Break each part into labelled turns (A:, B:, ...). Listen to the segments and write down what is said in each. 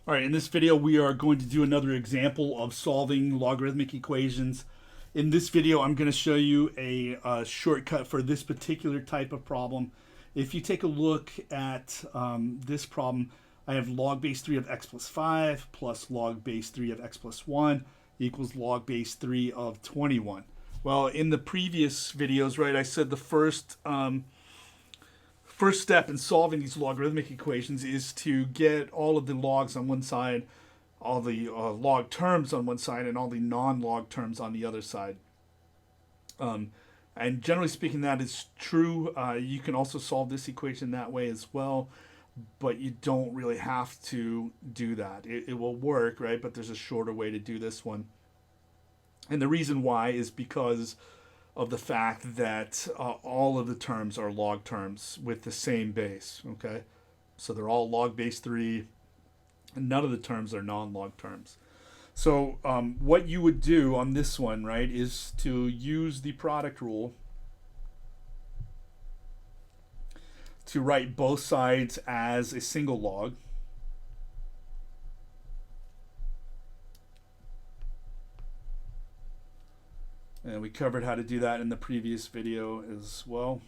A: All right, in this video, we are going to do another example of solving logarithmic equations. In this video, I'm going to show you a shortcut for this particular type of problem. If you take a look at this problem, I have log base 3 of x plus 5 plus log base 3 of x plus 1 equals log base 3 of 21. Well, in the previous videos, right, I said the first step in solving these logarithmic equations is to get all of the logs on one side, all the log terms on one side, and all the non-log terms on the other side. And generally speaking, that is true. You can also solve this equation that way as well, but you don't really have to do that. It will work, right? But there's a shorter way to do this one. And the reason why is because of the fact that all of the terms are log terms with the same base, okay? So they're all log base 3, and none of the terms are non-log terms. So what you would do on this one, right, is to use the product rule to write both sides as a single log. And we covered how to do that in the previous video as well.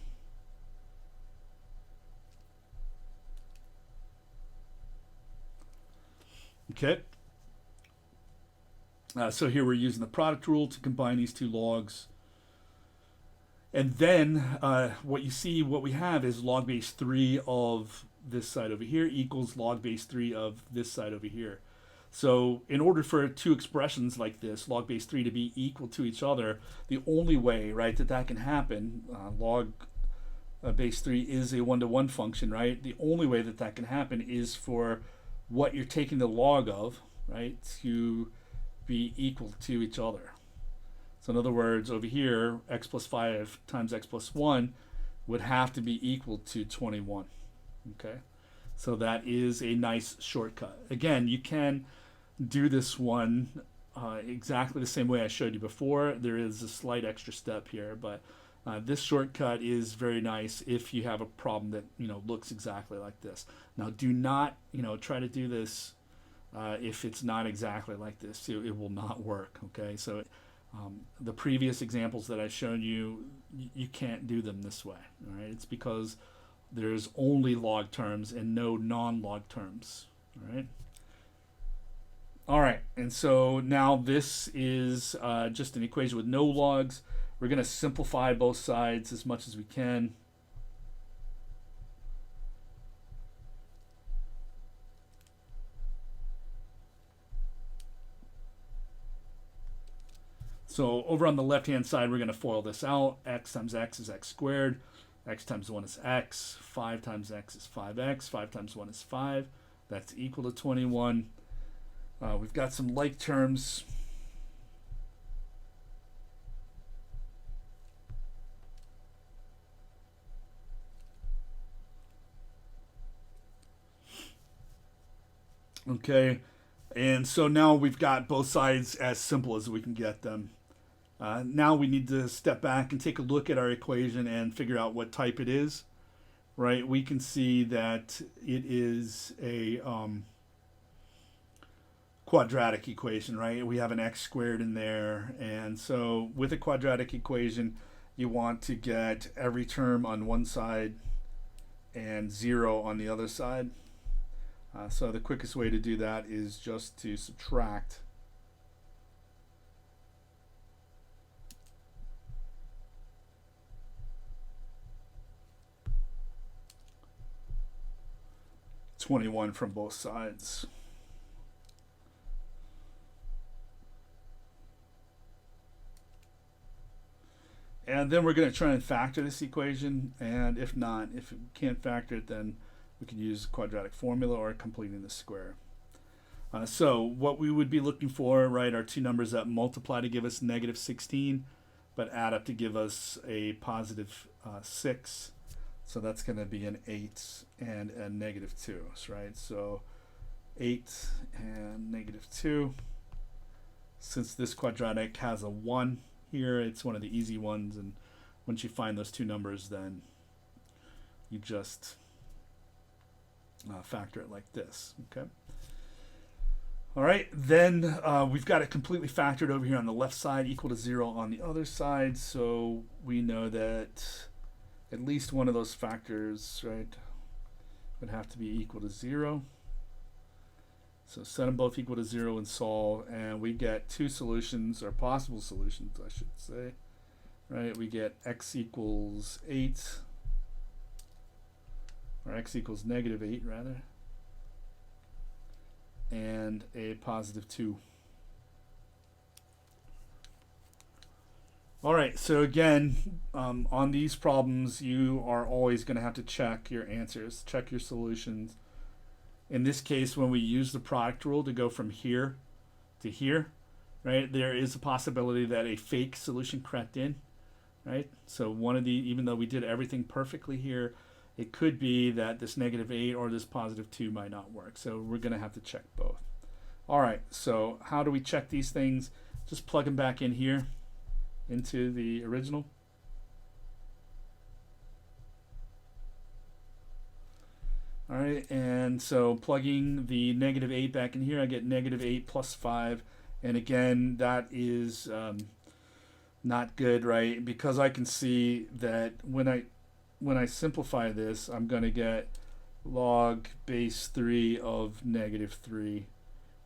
A: Okay. So here we're using the product rule to combine these two logs. And then what we have is log base 3 of this side over here equals log base 3 of this side over here. So in order for two expressions like this, log base 3, to be equal to each other, the only way, right, that can happen, log base 3 is a one-to-one function, right? The only way that can happen is for what you're taking the log of, right, to be equal to each other. So in other words, over here, x plus 5 times x plus 1 would have to be equal to 21, okay? So that is a nice shortcut. Again, you can do this one exactly the same way I showed you before. There is a slight extra step here, but this shortcut is very nice if you have a problem that looks exactly like this. Now, do not try to do this if it's not exactly like this. It will not work. Okay, so the previous examples that I've shown you, you can't do them this way. All right, it's because there's only log terms and no non-log terms. All right, and so now this is just an equation with no logs. We're going to simplify both sides as much as we can. So over on the left-hand side, we're going to FOIL this out. X times x is x squared. X times 1 is x. 5 times x is 5x. 5 times 1 is 5. That's equal to 21. We've got some like terms. Okay, and so now we've got both sides as simple as we can get them. Now we need to step back and take a look at our equation and figure out what type it is. Right, we can see that it is a quadratic equation, right? We have an x squared in there, and so with a quadratic equation, you want to get every term on one side and 0 on the other side. So the quickest way to do that is just to subtract . 21 from both sides. And then we're going to try and factor this equation, and if we can't factor it, then we can use quadratic formula or completing the square. So what we would be looking for, right, are two numbers that multiply to give us negative 16, but add up to give us a positive 6. So that's going to be an 8 and a negative 2, right? So 8 and negative 2. Since this quadratic has a 1 here, it's one of the easy ones, and once you find those two numbers, then you just factor it like this, okay? All right, then we've got it completely factored over here on the left side, equal to 0 on the other side. So we know that at least one of those factors, right, would have to be equal to 0. So set them both equal to 0 and solve, and we get two solutions, or possible solutions, I should say. Right, we get x equals 8, or x equals negative 8, rather, and a positive 2. All right, so again, on these problems, you are always going to have to check your answers, check your solutions. In this case, when we use the product rule to go from here to here, right, there is a possibility that a fake solution crept in, right? So one of the, even though we did everything perfectly here, it could be that this negative 8 or this positive 2 might not work. So we're going to have to check both. All right, so how do we check these things? Just plug them back in here into the original. All right, and so plugging the negative 8 back in here, I get negative 8 plus 5. And again, that is not good, right? Because I can see that when I simplify this, I'm going to get log base 3 of negative 3,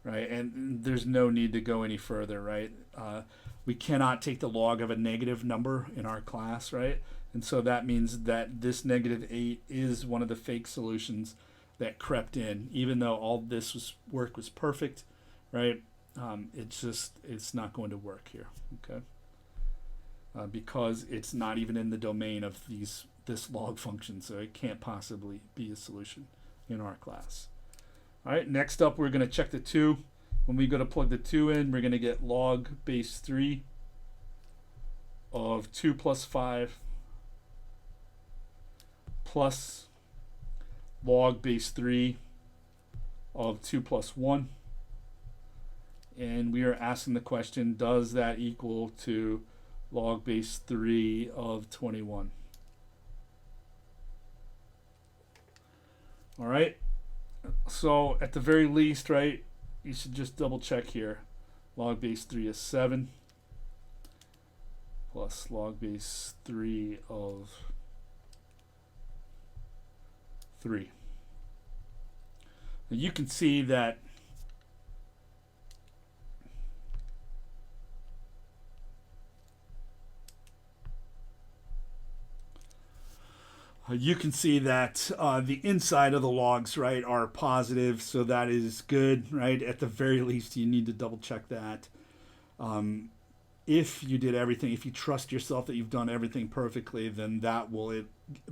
A: right? And there's no need to go any further, right? We cannot take the log of a negative number in our class, right? And so that means that this negative 8 is one of the fake solutions that crept in, even though all this work was perfect, right? It's not going to work here, okay? Because it's not even in the domain of this log function, so it can't possibly be a solution in our class. All right, next up we're going to check the 2. When we go to plug the 2 in, we're going to get log base 3 of 2 plus 5 plus log base 3 of 2 plus 1. And we are asking the question, does that equal to log base 3 of 21? All right, so at the very least, right, you should just double check here. Log base 3 is 7 plus log base 3 of 3. Now you can see that the inside of the logs, right, are positive, so that is good, right? At the very least, you need to double check that. If you did everything, if you trust yourself that you've done everything perfectly, then that will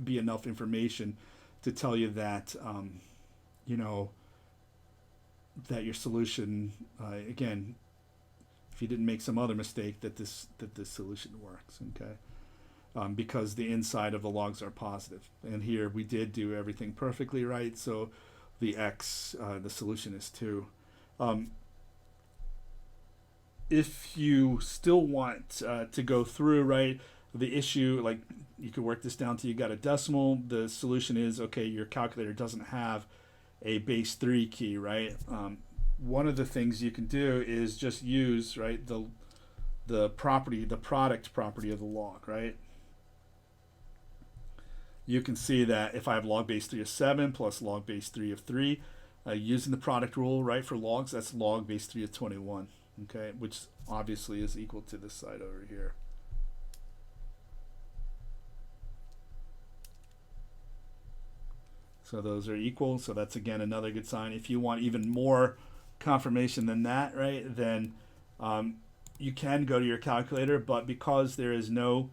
A: be enough information to tell you that, that your solution, again, if you didn't make some other mistake, that this solution works, okay? Because the inside of the logs are positive. And here we did do everything perfectly right, so the x, the solution is 2. If you still want to go through, right, the issue, like you could work this down to you got a decimal, the solution is, okay, your calculator doesn't have a base 3 key, right? One of the things you can do is just use, right, the product property of the log, right? You can see that if I have log base 3 of 7 plus log base 3 of 3, using the product rule, right, for logs, that's log base 3 of 21, okay, which obviously is equal to this side over here. So those are equal, so that's again another good sign. If you want even more confirmation than that, right, then you can go to your calculator, but because there is no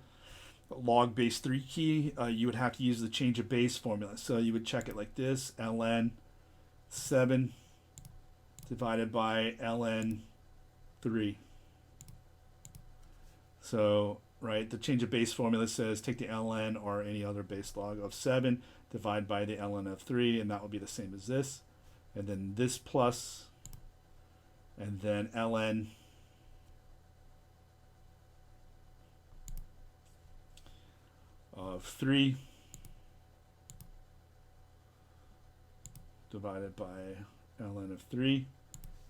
A: log base 3 key, you would have to use the change of base formula. So you would check it like this: ln 7 divided by ln 3. So, right, the change of base formula says take the ln or any other base log of 7, divide by the ln of 3, and that will be the same as this. And then this plus, and then ln of 3 divided by ln of 3,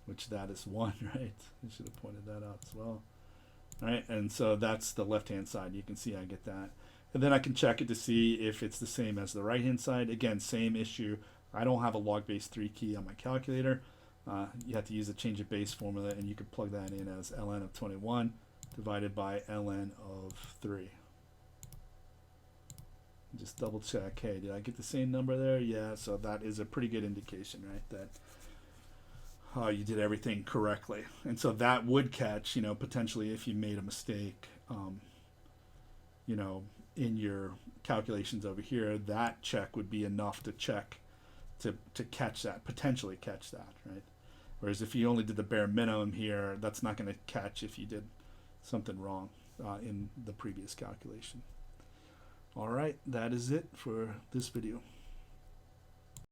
A: which that is 1, right? I should have pointed that out as well. All right, and so that's the left-hand side. You can see I get that. And then I can check it to see if it's the same as the right-hand side. Again, same issue. I don't have a log base 3 key on my calculator. You have to use the change of base formula, and you can plug that in as ln of 21 divided by ln of 3. Just double check, hey, did I get the same number there? Yeah, so that is a pretty good indication, right, that you did everything correctly. And so that would catch, you know, potentially if you made a mistake, you know, in your calculations over here, that check would be enough to check, to catch that, potentially catch that, right? Whereas if you only did the bare minimum here, that's not going to catch if you did something wrong in the previous calculation. All right, that is it for this video.